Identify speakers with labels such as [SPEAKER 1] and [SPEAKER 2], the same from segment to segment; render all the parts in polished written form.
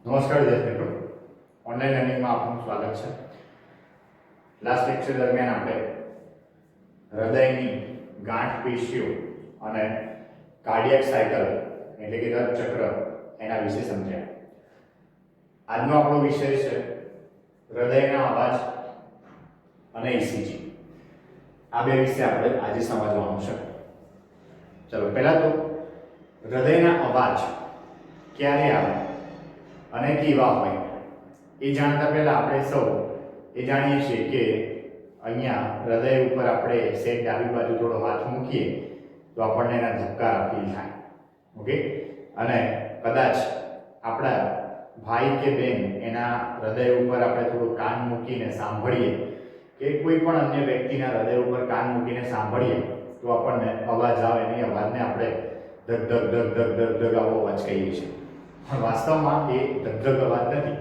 [SPEAKER 1] નમસ્કાર વિદ્યાર્થી મિત્રો, ઓનલાઈન લર્નિંગમાં આપનું સ્વાગત છે. લાસ્ટ લેક્ચર દરમિયાન આપણે હૃદયની ગાંઠ પેશીઓ અને કાર્ડિયક સાયકલ એટલે કે હૃદય ચક્ર એના વિશે સમજ્યા. આજનો આપણો વિષય છે હૃદયના અવાજ અને ECG. આ બે વિશે આપણે આજે સમજવાનું છે. ચલો પહેલા તો હૃદયના અવાજ ક્યારે આવે અને કેવા હોય એ જાણતા પહેલા આપણે સૌ એ જાણીએ છીએ કે અહીંયા હૃદય ઉપર આપણે સેટ ડાબી બાજુ થોડો હાથ મૂકીએ તો આપણને એના ધબકારા ફીલ થાય. ઓકે, અને કદાચ આપણા ભાઈ કે બેન એના હૃદય ઉપર આપણે થોડું કાન મૂકીને સાંભળીએ કે કોઈ પણ અન્ય વ્યક્તિના હૃદય ઉપર કાન મૂકીને સાંભળીએ તો આપણને અવાજ આવે ને એ અવાજને આપણે ધક ધક ધક ધક ધક ધક આવો અવાજ કહીએ છીએ. પણ વાસ્તવમાં એ ધક અવાજ નથી,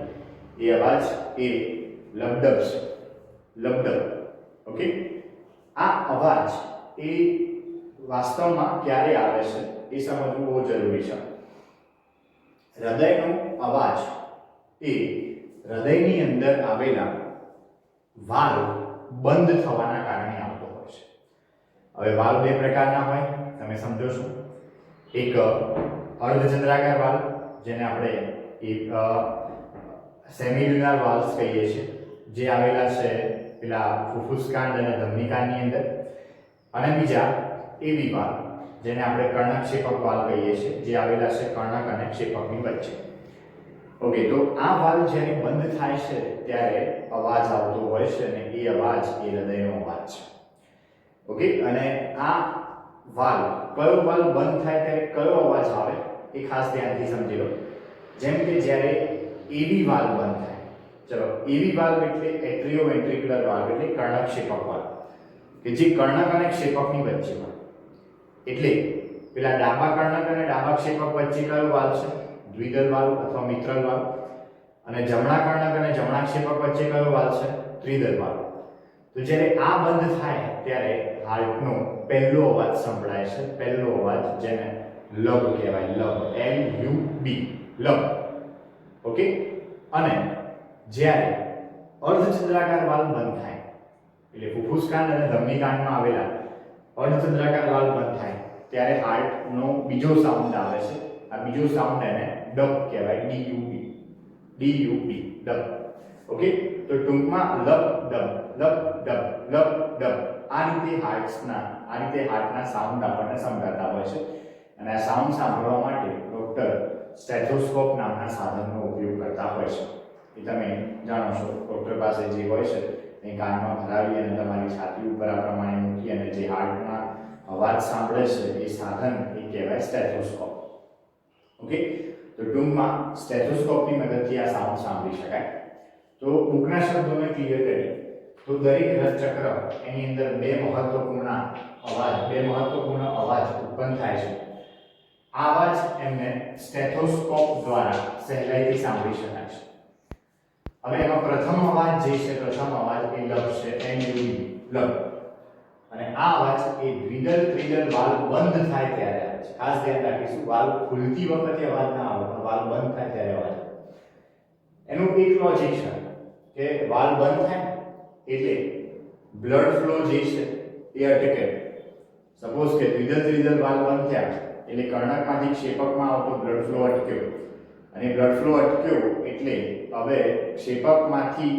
[SPEAKER 1] એ અવાજ એ લબડબ છે, લબડબ. ઓકે, આ અવાજ એ વાસ્તવમાં ક્યારે આવે છે એ સમજવું બહુ જરૂરી છે. હૃદયનો અવાજ એ હૃદયની અંદર આવેલા વાલ્વ બંધ થવાના કારણે આવતો હોય છે. હવે વાલ્વ બે પ્રકારના હોય, તમે સમજો છો. એક અર્ધચંદ્રાકાર વાલ્વ જેને આપણે સેમિલ્યુનર વાલ્વ્સ કહીએ છીએ, જે આવેલા છે પેલા ફુફુસકાંડ અને ધમનીકાંડની અંદર, અને બીજા એવી વાલ્વ જેને આપણે કર્ણકશેપક વાલ્વ કહીએ છીએ, જે આવેલા છે કર્ણક અને ક્ષેપકની વચ્ચે. ઓકે, તો આ વાલ્વ જ્યારે બંધ થાય છે ત્યારે અવાજ આવતો હોય છે અને એ અવાજ એ હૃદયનો અવાજ છે. ઓકે, અને આ વાલ્વ કયો વાલ્વ બંધ થાય ત્યારે કયો અવાજ આવે એ ખાસ ધ્યાનથી સમજી લો. જેમ કે જ્યારે એવી વાલ્વ બંધ થાય, ચલો એવી વાલ્વ એટલે એટ્રિયોવેન્ટ્રિક્યુલર વાલ્વ એટલે કર્ણકશેપક વાલ્વ કે જે કર્ણક અને ક્ષેપકની વચ્ચે હોય. એટલે પેલા ડાબા કર્ણક અને ડાબા ક્ષેપક વચ્ચે કયો વાલ્વ છે? દ્વિદલ વાલ્વ અથવા મિત્રલ વાલ્વ. અને જમણા કર્ણક અને જમણા ક્ષેપક વચ્ચે કયો વાલ્વ છે? ત્રિદલ વાલ્વ. તો જ્યારે આ બંધ થાય ત્યારે હાર્ટનો પહેલો અવાજ સંભળાય છે, પહેલો અવાજ જેને લબ કહેવાય, લબ, LUB, લબ. ઓકે, અને જ્યારે અર્ધચંદ્રાકાર વાલ્વ બંધ થાય એટલે ફુફુસકાંડ અને ધમનીકાંડમાં આવેલા અર્ધચંદ્રાકાર વાલ્વ બંધ થાય ત્યારે હાર્ટનો બીજો સાઉન્ડ આવે છે. આ બીજો સાઉન્ડ એને ડબ કહેવાય, DUB, ડબ. ઓકે, તો ટૂંકમાં લબ ડબ, લબ ડબ, લબ ડબ. આ રીતે હાર્ટના સાઉન્ડ આપણને સંભળાતા હોય છે. અને આ સાઉન્ડ સાંભળવા માટે ડોક્ટર સ્ટેથોસ્કોપ નામના સાધનનો ઉપયોગ કરતા હોય છે. એ તમે જાણો છો, ડોક્ટર પાસે જે હોય છે એ કાનમાં ભરાવી અને તમારી છાતી ઉપર આ પ્રમાણે મૂકી અને જે હાર્ટના અવાજ સાંભળે છે એ સાધન એ કહેવાય સ્ટેથોસ્કોપ. ઓકે, તો ટૂંકમાં સ્ટેથોસ્કોપની મદદથી આ સાઉન્ડ સાંભળી શકાય. તો બુકના શબ્દોને ક્લિયર કરી તો દરેક હૃદચક્ર એની અંદર બે મહત્વપૂર્ણ અવાજ ઉત્પન્ન થાય છે. આ અવાજ એમને સ્ટેથોસ્કોપ દ્વારા સહેલાઈથી સાંભળી શકાય છે. હવે એમાં પ્રથમ અવાજ જે છે, પ્રથમ અવાજ એ લબ છે, LUB, લબ. અને આ અવાજ એ દ્વિદલ ત્રિદલ વાલ્વ બંધ થાય ત્યારે આવે છે. ખાસ ધ્યાન રાખીશું, વાલ્વ ખુલતી વખતે અવાજ ના આવે, પણ વાલ્વ બંધ થાય ત્યારે અવાજ આવે. એનું એક લોજિક છે કે વાલ્વ બંધ થાય એટલે બ્લડ ફ્લો જે છે એ અટકે. સપોઝ કે દ્વિદલ ત્રિદલ વાલ્વ બંધ થયા એટલે કર્ણકમાંથી ક્ષેપકમાં આવતો બ્લડ ફ્લો અટક્યો, અને બ્લડ ફ્લો અટક્યો એટલે હવે ક્ષેપકમાંથી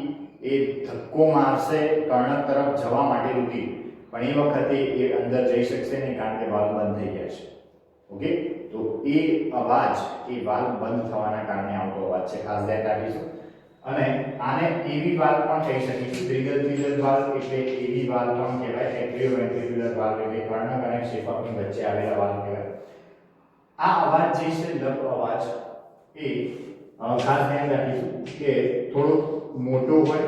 [SPEAKER 1] એ ધક્કો મારશે કર્ણક તરફ જવા માટે રુધિર, પણ એ વખતે એ અંદર જઈ શકશે નહીં કારણ કે વાલ્વ બંધ થઈ ગયા છે. ઓકે, તો એ અવાજ એ વાલ્વ બંધ થવાના કારણે આવતો અવાજ છે, ખાસ ધ્યાન રાખીશું. અને આને એવી વાલ્વ પણ કહી શકીશું, દ્વિદલ ત્રિદલ વાલ્વ એટલે એવી વાલ્વ પણ કહેવાય, એટ્રિયોવેન્ટ્રિક્યુલર વાલ્વ એટલે કર્ણક અને ક્ષેપકની વચ્ચે આવેલા વાલ્વ કહેવાય. આ અવાજ જે છે લબ અવાજ એ ખાસ ધ્યાન રાખીશું કે થોડો મોટો હોય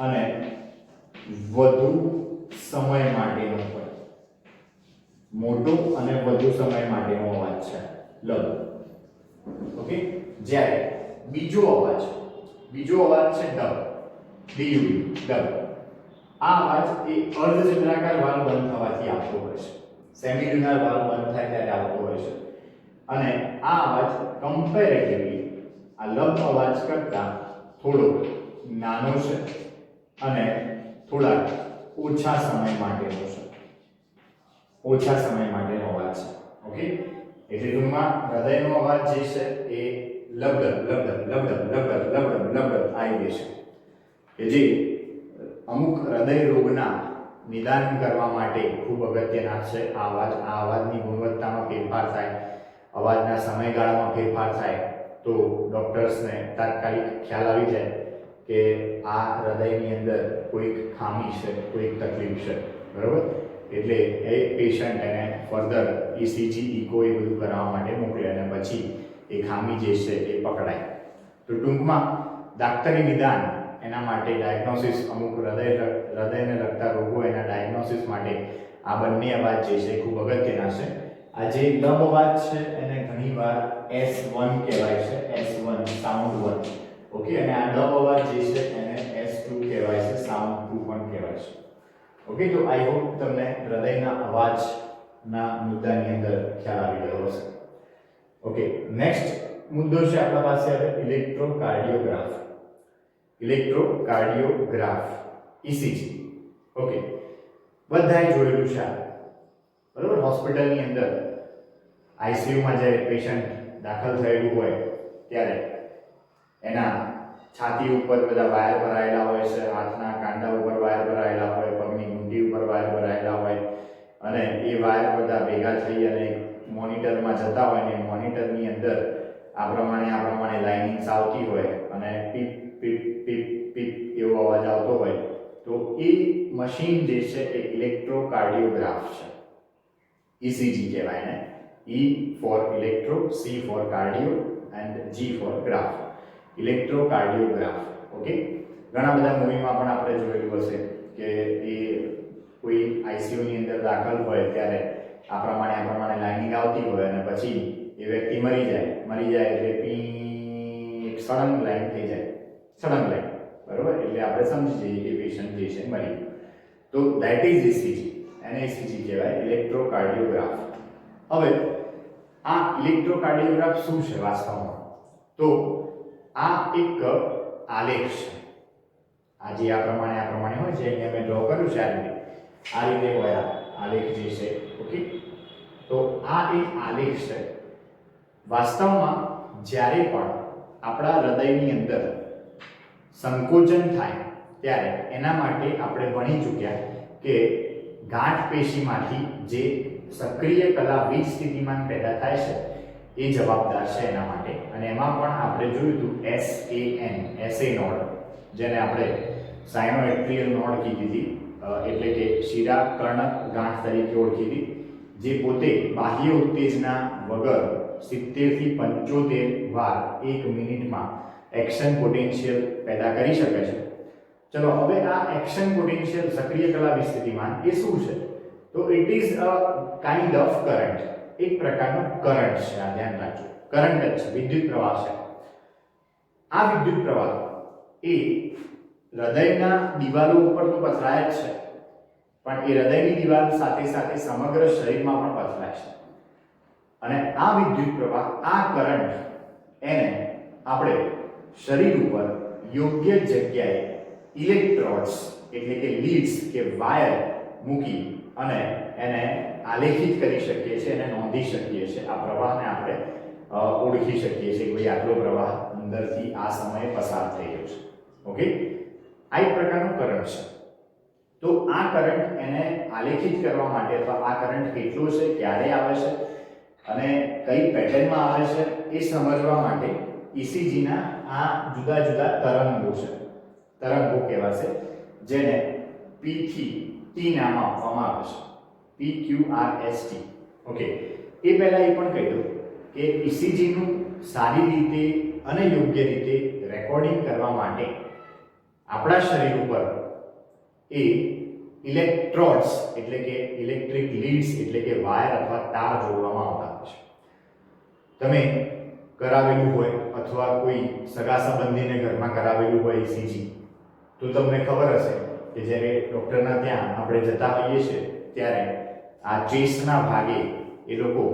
[SPEAKER 1] અને વધુ સમય માટેનો હોય. મોટો અને વધુ સમય માટેનો અવાજ છે લબ. ઓકે, જ્યારે બીજો અવાજ છે ડબ, DUB, ડબ. આ અવાજ એ અર્ધચંદ્રાકાર વાલ્વ બંધ થવાથી આવતો હોય છે, સેમિલ્યુનર વાલ્વ બંધ થાય ત્યારે આવતો હોય છે. અને આ અવાજ કમ્પેરેટિવલી આ આ લબ અવાજ કરતાં થોડો નાનો છે અને થોડા ઓછા સમય માટેનો છે, ઓછા સમય માટેનો અવાજ છે. ઓકે, એટલે ટૂંકમાં હૃદયનો અવાજ જે છે એ લબડબ લબડબ લબડબ લબડબ લબડબ લબડબ આવી જશે, કે જે અમુક હૃદય રોગના નિદાન કરવા માટે ખૂબ અગત્યના છે. આ અવાજની ગુણવત્તામાં ફેરફાર થાય, અવાજના સમયગાળામાં ફેરફાર થાય તો ડોક્ટર્સને તાત્કાલિક ખ્યાલ આવી જાય કે આ હૃદયની અંદર કોઈક ખામી છે, કોઈક તકલીફ છે, બરાબર. એટલે એ પેશન્ટ એને ફર્ધર ECG ઇકો એ બધું કરાવવા માટે મોકલે અને પછી એ ખામી જે છે એ પકડાય. તો ટૂંકમાં દાક્તરી નિદાન એના માટે ડાયગ્નોસિસ, અમુક હૃદયને લગતા રોગો એના ડાયગ્નોસિસ માટે આ બંને અવાજ જે છે ખૂબ અગત્યના છે. આ જે લબ અવાજ છે એને ઘણીવાર S1 કહેવાય છે, S1 સાઉન્ડ 1. ઓકે, અને આ લબ અવાજ જે છે એને S2 કહેવાય છે, સાઉન્ડ 2 પણ કહેવાય છે. ઓકે, તો આઈ હોપ તમને હૃદયના અવાજના મુદ્દાની અંદર ખ્યાલ આવી ગયો હશે. ઓકે, નેક્સ્ટ મુદ્દો છે આપણા પાસે હવે ઇલેક્ટ્રોકાર્ડિયોગ્રાફ. ઇલેક્ટ્રોકાર્ડિયોગ્રાફ ECG. ઓકે, બધાએ જોયેલું છે બરાબર. હોસ્પિટલની અંદર આઈસીયુમાં જ્યારે પેશન્ટ દાખલ થયેલું હોય ત્યારે એના છાતી ઉપર બધા વાયર ભરાયેલા હોય છે, હાથના કાંડા ઉપર વાયર ભરાયેલા હોય, પગની ઘૂંટી ઉપર વાયર ભરાયેલા હોય અને એ વાયર બધા ભેગા થઈ અને મોનિટરમાં જતા હોય ને મોનિટરની અંદર આ પ્રમાણે લાઇનિંગ્સ આવતી હોય અને પીપ પીપ પીપ પીપ એવો અવાજ આવતો હોય તો એ મશીન જે છે એ ઇલેક્ટ્રોકાર્ડિયોગ્રાફ છે. ECG કહેવાય ને. E for electro, C for cardio and G for graph. Electrocardiograph. Okay, ઘણા બધા મૂવીમાં પણ આપણે જોયેલું હશે કે એ કોઈ આઈસીયુ ની અંદર દાખલ હોય ત્યારે આ પ્રમાણે લાઇનિંગ આવતી હોય અને પછી એ વ્યક્તિ મરી જાય એટલે પી એક સડન લાઈન થઈ જાય, સડન લાઈન, બરોબર. એટલે આપણે સમજી જઈએ કે પેશન્ટ જે છે મરી ગયું. તો ધેટ ઇઝ ECG, એને ECG કહેવાય, ઇલેક્ટ્રોકાર્ડિયોગ્રાફ. હવે આ ઇલેક્ટ્રોકાર્ડિયોગ્રાફ શું છે વાસ્તવમાં? તો આ એક આલેખ છે. આ જે આ પ્રમાણે હોય છે, અહીંયા મેં ડ્રો કર્યું છે આ રીતે હોય આ આલેખ જે છે. ઓકે, તો આ એક આલેખ છે. વાસ્તવમાં જ્યારે પણ આપણા હૃદયની અંદર સંકોચન થાય ત્યારે એના માટે આપણે ભણી ચૂક્યા કે ગાંઠ પેશીમાંથી જે સક્રિય કલાવીજ સ્થિતિમાન પેદા થાય છે એ જવાબદાર છે એના માટે. અને એમાં પણ આપણે જોયું હતું SA નોડ, જેને આપણે સાયનોએટ્રિયલ નોડ કીધી હતી, એટલે કે શિરા કર્ણક ગાંઠ તરીકે ઓળખી હતી, જે પોતે બાહ્ય ઉત્તેજના વગર 70 થી 75 વાર 1 મિનિટમાં એક્શન પોટેન્શિયલ પેદા કરી શકે છે. ચલો, હવે આ એક્શન પોટેન્શિયલ સક્રિય કલાવીજ સ્થિતિમાન એ શું છે? તો it is a kind of current, એક પ્રકારનો કરંટ છે. આ ધ્યાન રાખજો, કરંટ જ છે, વિદ્યુત પ્રવાહ છે. આ વિદ્યુત પ્રવાહ એ હૃદયના દિવાલો ઉપર તો પથરાય જ છે, પણ એ હૃદયની દિવાલ સાથે સાથે સમગ્ર શરીરમાં પણ પથરાય છે. અને આ વિદ્યુત પ્રવાહ, આ કરંટ એને આપણે શરીર ઉપર યોગ્ય જગ્યાએ ઇલેક્ટ્રોડ્સ એટલે કે લીડ્સ કે વાયર મૂકી અને એને આલેખિત કરી શકીએ છીએ, એને નોંધી શકીએ છીએ. આ પ્રવાહને આપણે ઓળખી શકીએ છીએ કે ભાઈ આટલો પ્રવાહ અંદરથી આ સમયે પસાર થઈ રહ્યો છે. ઓકે, આ એક પ્રકારનો કરંટ છે. તો આ કરંટ એને આલેખિત કરવા માટે અથવા આ કરંટ કેટલો છે, ક્યારે આવે છે અને કઈ પેટર્નમાં આવે છે એ સમજવા માટે ECG ના આ જુદા જુદા તરંગો છે, તરંગો કહેવાશે, જેને P થી T નામ આપવામાં આવે છે, PQRST. ઓકે, એ પહેલા એ પણ કહી દઉં કે ECG નું સારી રીતે અને યોગ્ય રીતે રેકોર્ડિંગ કરવા માટે આપણા શરીર ઉપર એ ઇલેક્ટ્રોડ્સ એટલે કે ઇલેક્ટ્રિક લીડ્સ એટલે કે વાયર અથવા તાર જોડવામાં આવતા હોય છે. તમે કરાવેલું હોય અથવા કોઈ સગા સંબંધીને ઘરમાં કરાવેલું હોય ECG, તો તમને ખબર હશે કે જ્યારે ડૉક્ટરના ત્યાં આપણે જતા હોઈએ છીએ ત્યારે આ ચેસ્ટના ભાગે એ લોકો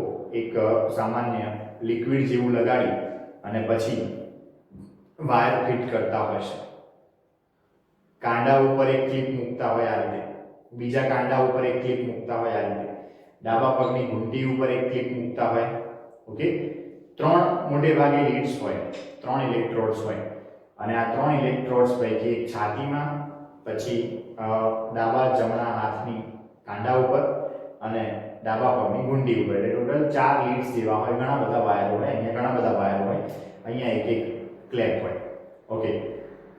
[SPEAKER 1] એક સામાન્ય લિક્વિડ જેવું લગાડી અને પછી વાયર ફિટ કરતા હોય છે. કાંડા ઉપર એક ક્લિપ મૂકતા હોય આ રીતે, બીજા કાંડા ઉપર એક ક્લિપ મૂકતા હોય આ રીતે, ડાબા પગની ઘૂંટી ઉપર એક ક્લિપ મૂકતા હોય. ઓકે, 3 મોટે ભાગે લીડ્સ હોય, 3 ઇલેક્ટ્રોડ્સ હોય અને આ 3 ઇલેક્ટ્રોડ્સ પૈકી એક છાતીમાં, પછી ડાબા જમણા હાથની કાંડા ઉપર અને ડાબા પગની ઘૂંટી ઉપર, એટલે ટોટલ 4 લીડ્સ જેવા હોય. ઘણા બધા વાયર હોય, અહીંયા ઘણા બધા વાયર હોય, અહીંયા એક એક ક્લેપ હોય. ઓકે,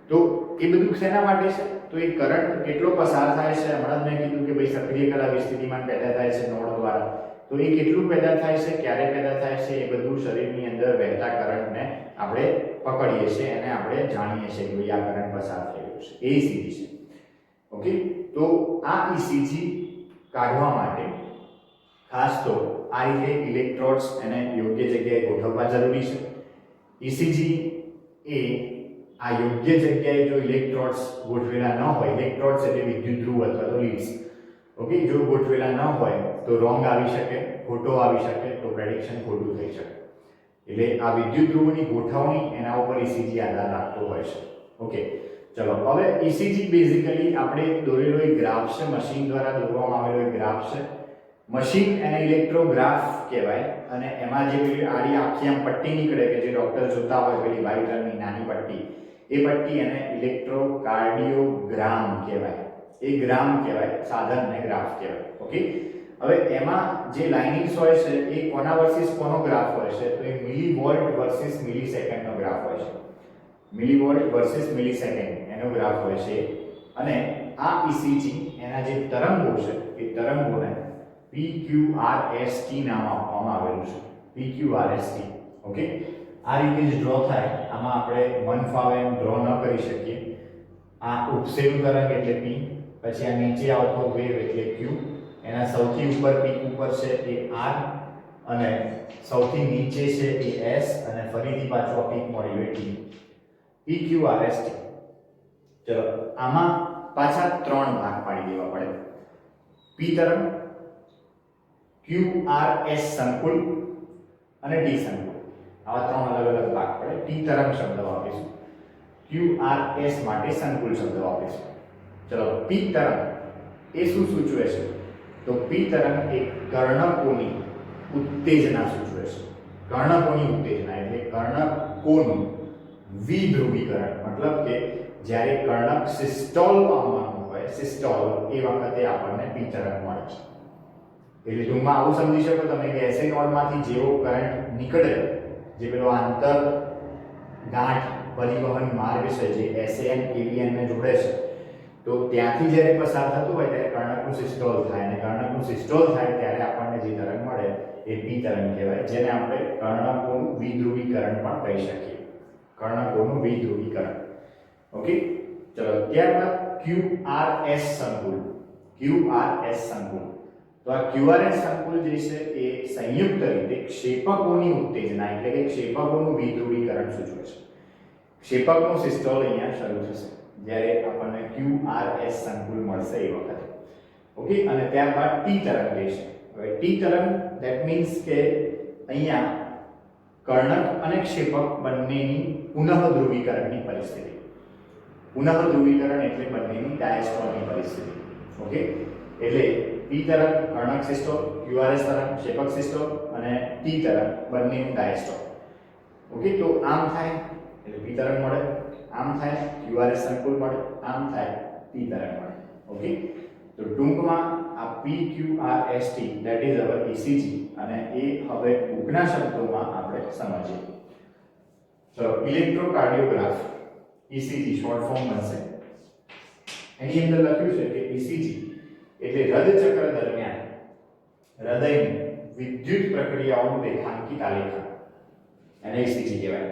[SPEAKER 1] તો એ બધું શેના માટે છે? તો એ કરંટ કેટલો પસાર થાય છે, હમણાં જ મેં કીધું કે ભાઈ સક્રિય કરાવી સ્થિતિમાં પેદા થાય છે નોડ દ્વારા, તો એ કેટલું પેદા થાય છે, ક્યારે પેદા થાય છે, એ બધું શરીરની અંદર વહેતા કરંટને આપણે પકડીએ છીએ અને આપણે જાણીએ છીએ કે ભાઈ આ કરંટ પસાર થઈ રહ્યો છે. એ ECG છે. ઓકે, તો આ ECG કાઢવા માટે ખાસ તો આ રીતે ઇલેક્ટ્રોડ્સ એને યોગ્ય જગ્યાએ ગોઠવવા જરૂરી છે. ECG એ આ યોગ્ય જગ્યાએ જો ઇલેક્ટ્રોડ્સ ગોઠવેલા ન હોય, ઇલેક્ટ્રોડ્સ એટલે વિદ્યુત ધ્રુવ અથવા તો લીડ્સ, ઓકે, જો ગોઠવેલા ન હોય તો રોંગ આવી શકે, ખોટો આવી શકે, તો પ્રેડિક્શન ખોટું થઈ શકે. એટલે આ વિદ્યુત ધ્રુવની ગોઠવણી એના ઉપર ECG આધાર રાખતો હોય છે. ઓકે, ચલો હવે ECG બેઝિકલી આપણે દોરેલો એક ગ્રાફ છે, મશીન દ્વારા દોરવામાં આવેલો એક ગ્રાફ છે. મશીન એને ઇલેક્ટ્રોગ્રાફ કહેવાય અને એમાં જે પેલી આડી આખી આમ પટ્ટી નીકળે કે જે ડોક્ટર જોતા હોય, પેલી વ્હાઇટ રંગની નાની પટ્ટી, એ પટ્ટી એને ઇલેક્ટ્રોકાર્ડિયોગ્રામ કહેવાય. એ ગ્રામ કહેવાય, સાધનને ગ્રાફ કહેવાય. ઓકે, હવે એમાં જે લાઇનિંગ્સ હોય છે એ કોના વર્સિસ કોનો ગ્રાફ હોય છે? તો એ મિલીવોલ્ટ વર્સિસ મિલીસેકન્ડનો ગ્રાફ હોય છે. મિલીવોલ્ટ વર્સિસ મિલીસેકન્ડ એનો ગ્રાફ હોય છે. અને આ ECG એના જે તરંગો છે એ તરંગોને PQRST નામ આપવામાં આવેલું છે. PQRST. ઓકે, આ રીતે જ ડ્રો થાય. આમાં આપણે મન ફાવે એમ ડ્રો ન કરી શકીએ. આ ઉપસેલું તરંગ એટલે P, પછી આ નીચે આવતો વેવ એટલે Q, એના સૌથી ઉપર પીક ઉપર છે એ R અને સૌથી નીચે છે એ S અને ફરીથી પાછો પીક મળ્યો એ T. PQRST. ચલો આમાં પાછા 3 ભાગ પાડી દેવા પડે. P તરંગ, QRS સંકુલ અને T સંકુલ. આવા 3 અલગ અલગ ભાગ પડે. T તરંગ શબ્દ વાપરીશું, QRS માટે સંકુલ શબ્દ વાપરીશું. ચલો, P તરંગ એ શું સૂચવે છે? તો P તરંગ એ કર્ણકોની ઉત્તેજના સૂચવે છે. કર્ણકોની ઉત્તેજના એટલે કર્ણકોનું વિધ્રુવીકરણ, મતલબ કે જ્યારે કર્ણક સિસ્ટોલ પામવાનું હોય, સિસ્ટોલ, એ વખતે આપણને P તરંગ મળે છે. એટલે ટૂંકમાં આવું સમજી શકો તમે કે એસએ નોડમાંથી જેવો કરંટ નીકળે, જે પેલો આંતર ગાંઠ પરિવહન માર્ગ છે જે એસએન એવીએન ને જોડે છે, તો ત્યાંથી જ્યારે પસાર થતું હોય ત્યારે કર્ણકનું સિસ્ટોલ થાય અને કર્ણકનું સિસ્ટોલ થાય ત્યારે આપણને જે તરંગ મળે એ P તરંગ કહેવાય, જેને આપણે કર્ણકોનું વિધ્રુવીકરણ પણ કહી શકીએ. કર્ણકોનું વિધ્રુવીકરણ. ઓકે, ચલો ત્યારબાદ QRS સંકુલ. QRS સંકુલ. તો આ QRS સંકુલ જે છે એ સંયુક્ત રીતે ક્ષેપકોની ઉત્તેજના એટલે કે ક્ષેપકોનું વિધ્રુવીકરણ સૂચવે છે. ક્ષેપકનું સિસ્ટોલ અહીંયા શરૂ થશે જ્યારે આપણને QRS સંકુલ મળશે એ વખતે. ઓકે, અને ત્યારબાદ T તરંગ જે છે. હવે T તરંગ ધેટ મીન્સ કે અહીંયા કર્ણક અને ક્ષેપક બંનેની પુનઃ ધ્રુવીકરણની પરિસ્થિતિ. પુનઃ ધ્રુવીકરણ એટલે બંનેની ડાયસ્ટોલની પરિસ્થિતિ. ઓકે, એટલે P તરંગ કર્ણક સિસ્ટોલ, QRS તરંગ ક્ષેપક સિસ્ટોલ અને T તરંગ બંનેનું ડાયસ્ટોલ. ઓકે, તો આમ થાય એટલે P તરંગ મળે, આમ થાય QRS સંકુલ મળે, આમ થાય T તરંગ મળે. ઓકે, તો ટૂંકમાં આ PQRST that is our ECG અને એ હવે ટૂંકના શબ્દોમાં આપણે સમજીએ. ચલો, ઇલેક્ટ્રોકાર્ડિયોગ્રાફ ECG શોર્ટ ફોર્મ બનશે. એની અંદર લખ્યું છે કે ECG એટલે હૃદચક્ર દરમિયાન હૃદયની વિદ્યુત પ્રક્રિયાઓનું રેખાંકિત આલેખન, એને ECG કહેવાય.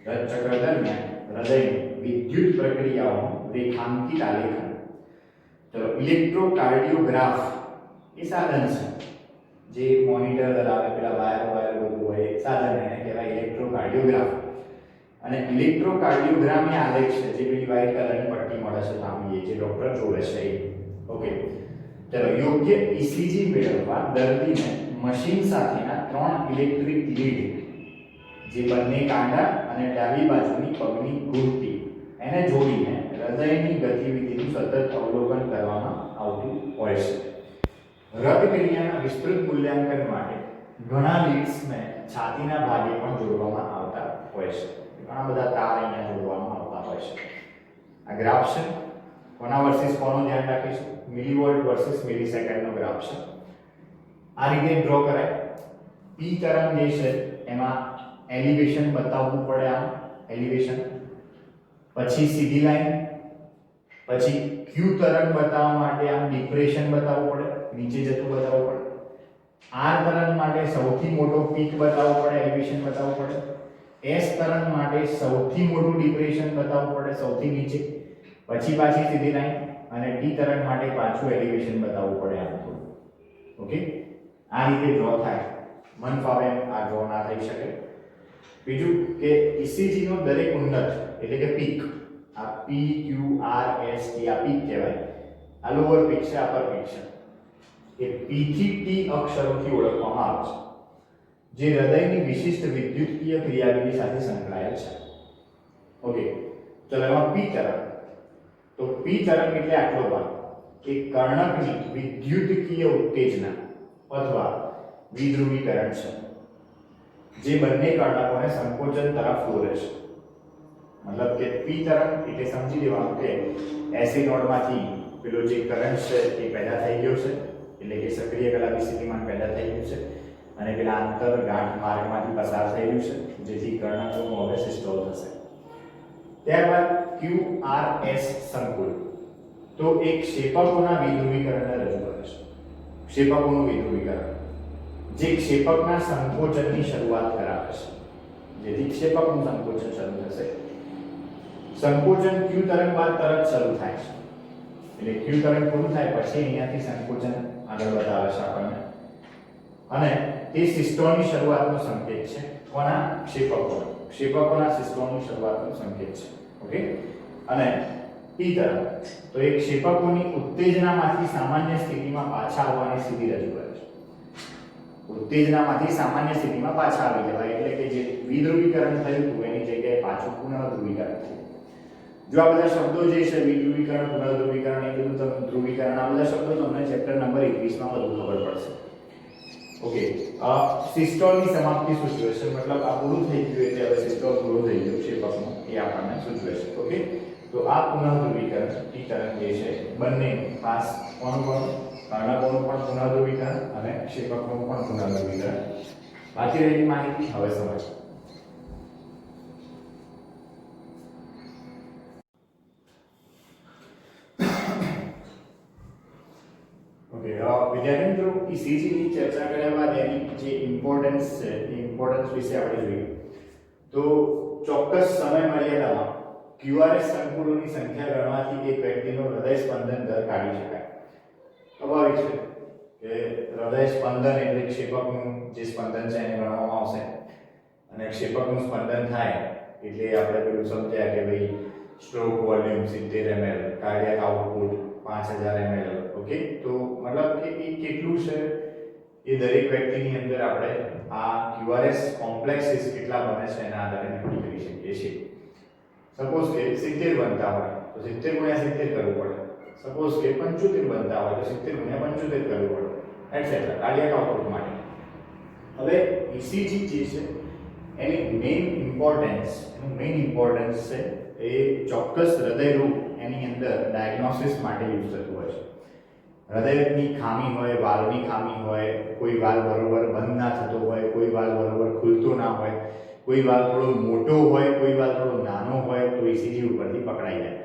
[SPEAKER 1] હૃદચક્ર દરમિયાન હૃદયની વિદ્યુત પ્રક્રિયાઓનું રેખાંકિત આલેખન. ચલો, ઇલેક્ટ્રોકાર્ડિયોગ્રાફ એ સાધન છે જે મોનિટર ધરાવે, પેલા વાયર બધું હોય, સાધન એને કહેવાય ઇલેક્ટ્રોકાર્ડિયોગ્રાફ. અને ઇલેક્ટ્રોકાર્ડિયોગ્રામ એ આલેખ છે જે પેલી વ્હાઇટ કલરની પટ્ટી મળે છે સામે જે ડોક્ટર જોવે છે એ. ઓકે, ચલો, યોગ્ય ECG મેળવવા દર્દીને મશીન સાથેના 3 ઇલેક્ટ્રિક લીડ જે બંને કાંડા અને ડાબી બાજુની પગની ઘૂંટી એને જોડીને હૃદયની ગતિવિધિનું સતત અવલોકન કરવામાં આવતું હોય છે. હૃદક્રિયાના વિસ્તૃત મૂલ્યાંકન માટે ઘણા લીડ્સને છાતીના ભાગે પણ જોડવામાં આવતા હોય છે. ઘણા બધા તાર અહીંયા જોડવામાં આવતા હોય છે. આ ગ્રાફ છે, કોના વર્સિસ કોનું ધ્યાન રાખીશું? મિલીવોલ્ટ વર્સિસ મિલીસેકન્ડનો ગ્રાફ છે. આ રીતે ડ્રો કરાય. પી તરંગ જે છે એમાં એલિવેશન બતાવવું પડે, આમ એલિવેશન, પછી સીધી લાઈન, પછી ક્યુ તરંગ બતાવવા માટે આમ ડિપ્રેશન બતાવવું પડે, નીચે જતું બતાવવું પડે. આર તરંગ માટે સૌથી મોટો પીક બતાવવો પડે, એલિવેશન બતાવવું પડે. એસ તરંગ માટે સૌથી મોટું ડિપ્રેશન બતાવવું પડે, સૌથી નીચે, પછી પાછી સીધી લાઈન, અને ટી તરંગ માટે પાછું એલિવેશન બતાવવું પડે આમ થોડું. ઓકે, આ રીતે ડ્રો થાય. મન ફાવે આ ડ્રો ના થઈ શકે. બીજું કે ECG નો દરેક ઉન્નત એટલે કે પીક, આ P Q R S T આ પીક કહેવાય. આ લોઅર પીક છે, અપર પીક છે. એ P થી T અક્ષરોથી ઓળખવામાં આવે છે, જે હૃદયની વિશિષ્ટ વિદ્યુતીય ક્રિયાવિધિ સાથે સંકળાયેલ છે. ઓકે, ચલો એમાં P તરંગ. તો P તરંગ એટલે આટલો ભાગ કે કર્ણકની વિદ્યુતીય ઉત્તેજના અથવા વિધ્રુવીકરણ છે, જે બંને કર્ણકોને સંકોચન તરફ દોરે છે. મતલબ કે P તરંગ એટલે સમજી લેવાનું કે એસી નોડમાંથી પેલો જે કરંટ છે એ પેદા થઈ ગયો છે, એટલે કે સક્રિય કલાપી સ્થિતિમાન પેદા થઈ ગયું છે, અને પેલા આંતર ગાંઠ માર્ગમાંથી પસાર થઈ રહ્યું છે, જેથી કર્ણકોનું હવે સિસ્ટોલ થશે. ત્યારબાદ QRS સંકુલ, તો એક ક્ષેપકોના વિધ્રુવીકરણને રજૂ કરે છે. ક્ષેપકોનું વિધ્રુવીકરણ જે ક્ષેપકના સંકોચનની શરૂઆત કરાવે છે, જેથી ક્ષેપકનું સંકોચન શરૂ થશે. સંકોચન Q તરંગ બાદ તરત શરૂ થાય છે, એટલે Q તરંગ પૂરું થાય પછી અહીંયાથી સંકોચન આગળ બતાવે છે આપણને, અને તે સિસ્ટોલની શરૂઆતનો સંકેત છે. કોના? ક્ષેપકોના સિસ્ટોલની શરૂઆતનો સંકેત છે. ઓકે, અને P તરંગ તો એક ક્ષેપકોની ઉત્તેજનામાંથી સામાન્ય સ્થિતિમાં પાછા આવવાની સ્થિતિ રજૂ કરે છે. ઉત્તેજનામાંથી સામાન્ય સ્થિતિમાં પાછા આવી જવાય, એટલે કે જે વિધ્રુવીકરણ થયું હતું એની જગ્યાએ પાછું પુનઃધ્રુવીકરણ થયું. જો આ બધા શબ્દો જે છે વિધ્રુવીકરણ, પુનઃધ્રુવીકરણ, એ બધું તમને ધ્રુવીકરણ, આ બધા શબ્દો તમને ચેપ્ટર નંબર 21 માં બધું ખબર પડશે. ઓકે, સિસ્ટોલની સમાપ્તિ સૂચવે છે, મતલબ આ પૂરું થઈ ગયું એટલે હવે સિસ્ટોલ પૂરું થઈ ગયું ક્ષેપકનું, એ આપણને સૂચવે છે. ઓકે, તો આ પુનઃધ્રુવીકરણ T તરંગ જે છે બંને ખાસ કોનું કર્ણકોનું પણ પુનઃધ્રુવીકરણ અને ક્ષેપકનું પણ પુનઃધ્રુવીકરણ. બાકી રહેલી માહિતી હવે સમજો. ઓકે, વિદ્યાર્થી મિત્રો, ECG ની ચર્ચા કર્યા બાદ એની જે ઇમ્પોર્ટન્સ છે એ ઇમ્પોર્ટન્સ વિશે આપણે જોઈએ. તો ચોક્કસ સમય મર્યાદામાં QRS સંકુલોની સંખ્યા ગણવાથી એક વ્યક્તિનો હૃદય સ્પંદન દર કાઢી શકાય. સ્વાભાવિક છે કે હૃદય સ્પંદન એટલે ક્ષેપકનું જે સ્પંદન છે એને ગણવામાં આવશે, અને ક્ષેપકનું સ્પંદન થાય એટલે આપણે પેલું સમજ્યા કે ભાઈ stroke volume 70 ml, cardiac output 5000 ml. Okay, તો મતલબ કે એ કેટલું છે એ દરેક વ્યક્તિની અંદર આપણે આ QRS કોમ્પ્લેક્સિસ કેટલા બને છે એના આધારે નક્કી કરી શકીએ છીએ. સપોઝ કે 70 બનતા હોય તો 70 ગુણ્યા 70 કરવું પડે. સપોઝ કે 75 બનતા હોય તો 70 ગુણ્યા 75 કરવું પડે, એટસેટ્રા, કાર્ડિયાક આઉટપુટ માટે. હવે ECG જે છે એની મેઇન ઇમ્પોર્ટન્સ છે એ ચોક્કસ હૃદય રોગ એની અંદર ડાયગ્નોસિસ માટે યુઝ થતું હોય છે. હૃદયની ખામી હોય, વાલ્વની ખામી હોય, કોઈ વાલ્વ બરોબર બંધ ના થતો હોય, કોઈ વાલ્વ બરોબર ખુલતો ના હોય, કોઈ વાલ્વ થોડો મોટો હોય, કોઈ વાલ્વ થોડો નાનો હોય, તો ECG ઉપરથી પકડાઈ જાય.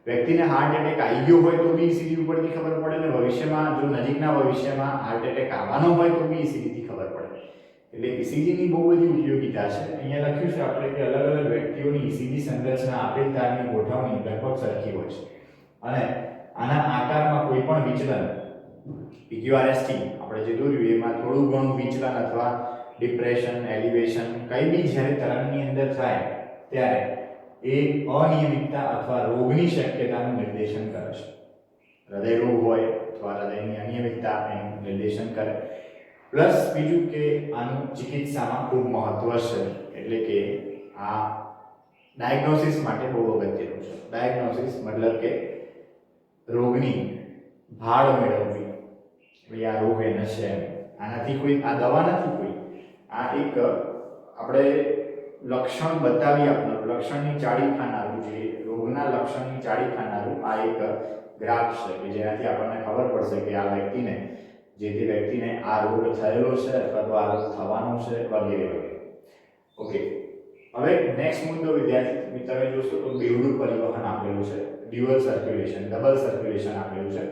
[SPEAKER 1] વ્યક્તિને હાર્ટ એટેક આવી ગયો હોય તો બી ECG ઉપરથી ખબર પડે, ને ભવિષ્યમાં જો નજીકના ભવિષ્યમાં હાર્ટ એટેક આવવાનો હોય તો બી ECG થી ખબર પડે. એટલે ECG ની બહુ બધી ઉપયોગિતા છે. અહીંયા લખ્યું છે આપણે કે અલગ અલગ વ્યક્તિઓની ECG સંરચના આપેલ તારની ગોઠવણી લગભગ સરખી હોય છે, અને આના આકારમાં કોઈ પણ વિચલન PQRST આપણે જે દોર્યું એમાં થોડું ઘણું વિચલન અથવા ડિપ્રેશન, એલિવેશન કઈ બી જ્યારે તરંગની અંદર થાય ત્યારે એ અનિયમિતતા અથવા રોગની શક્યતાનું નિર્દેશન કરે છે. હૃદય રોગ હોય અથવા હૃદયની અનિયમિતતા એનું નિર્દેશન કરે. પ્લસ બીજું કે આનું ચિકિત્સામાં ખૂબ મહત્વ છે, એટલે કે આ ડાયગ્નોસિસ માટે બહુ અગત્યનું છે. ડાયગ્નોસિસ મતલબ કે રોગની ભાળ મેળવવી, એટલે આ રોગ એને છે, આનાથી કોઈ આ દવા નથી, કોઈ આ એક આપણે લક્ષણ બતાવી આપનારું, લક્ષણની ચાળી ખાનારું, જે રોગના લક્ષણની ચાળી ખાનારું આ એક ગ્રાફ છે કે જેનાથી આપણને ખબર પડશે કે આ વ્યક્તિને, જે તે વ્યક્તિને આ રોગ થયેલો છે અથવા તો આ રોગ થવાનો છે વગેરે વગેરે. ઓકે, હવે નેક્સ્ટ મુદ્દો વિદ્યાર્થી તમે જોશો તો બેવડું પરિવહન આપેલું છે, ડ્યુઅલ સર્ક્યુલેશન, ડબલ સર્ક્યુલેશન આપેલું છે.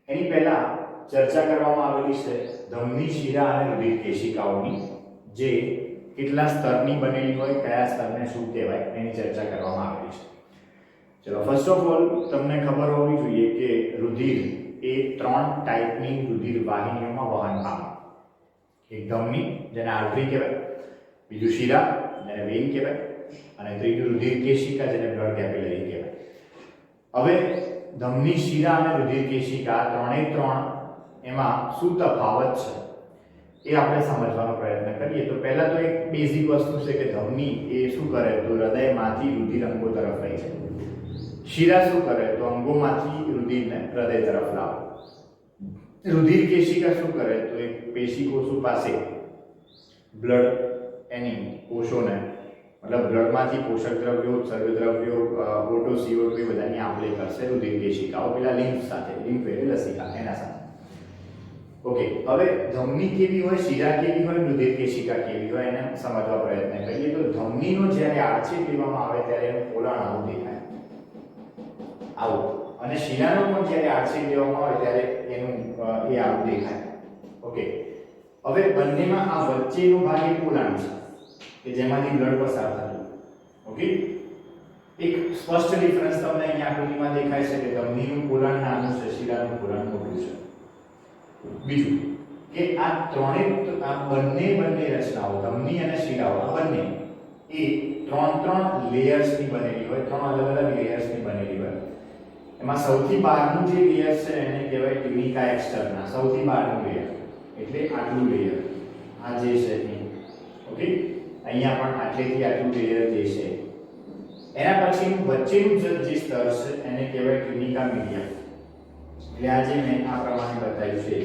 [SPEAKER 1] એની પહેલા ચર્ચા કરવામાં આવેલી છે ધમની, શિરા અને રુધિર કેશિકાઓની, જે કેટલા સ્તરની બનેલી હોય, કયા સ્તરને શું કહેવાય એની ચર્ચા કરવામાં આવેલી છે. ચલો, ફર્સ્ટ ઓફ ઓલ તમને ખબર હોવી જોઈએ કે રુધિર એ 3 ટાઈપની રુધિર વાહિનીઓમાં વહન પામે. એક ધમની, જેને આર્ટરી કહેવાય, બીજું શિરા, જેને વેઇન કહેવાય, અને ત્રીજું રુધિર કેશિકા, જેને બ્લડ કેપિલરી કહેવાય. હવે ધમની, શિરા અને રુધિર કેશિકા ત્રણે ત્રણ એમાં શું તફાવત છે એ આપણે સમજવાનો પ્રયત્ન કરીએ. તો પહેલા તો એક બેઝિક વસ્તુ છે કે ધમની એ શું કરે તો હૃદયમાંથી રુધિર અંગો તરફ લઈ જાય. શિરા શું કરે તો અંગોમાંથી રુધિરને હૃદય તરફ લાવે. રુધિર કેશિકા શું કરે તો એક પેશી કોષો પાસે બ્લડ એની કોષોને, મતલબ બ્લડમાંથી પોષક દ્રવ્યો, ઉત્સર્ગ દ્રવ્યો, O2 CO2 એ બધાની આપ લે કરશે રુધિર કેશિકાઓ પેલા લિમ્ફ સાથે, લિમ્ફ એટલે લસિકા, એના સાથે. ઓકે, હવે ધમની કેવી હોય, શિરા કેવી હોય, રુધિર કેશિકા કેવી હોય એને સમજવા પ્રયત્ન કરીએ. તો ધમનીનો જ્યારે આડછેદ લેવામાં આવે ત્યારે એનું પોલાણ આવું દેખાય, આવું, અને શિરાનો પણ જ્યારે આડછેદ લેવામાં આવે ત્યારે એનું એ આવું દેખાય. ઓકે, હવે બંનેમાં આ વચ્ચેનો ભાગ એ પોલાણ છે કે જેમાંથી બ્લડ પસાર થતું. ઓકે, એક સ્પષ્ટ ડિફરન્સ તમને અહીંયા આકૃતિમાં દેખાય છે કે ધમનીનું પોલાણ નાનું છે, શિરાનું પોલાણ મોટું છે. બીજું કે આ બંને રચનાઓ, ધમની અને શિરાઓ, આ બંને એ 3 લેયર્સની બનેલી હોય, 3 અલગ અલગ લેયર્સની બનેલી હોય. એમાં સૌથી બહારનું જે લેયર છે એને કહેવાય ટ્યુનિકા એક્સટર્ના, સૌથી બહારનું લેયર એટલે આટલું લેયર, આ જે છે એ. ઓકે, અહીંયા પણ આટલેથી આટલું લેયર જે છે. એના પછીનું વચ્ચેનું જે સ્તર છે એને કહેવાય ટ્યુનિકા મીડિયા. એટલે આ જે મેં આ પ્રમાણે બતાવ્યું છે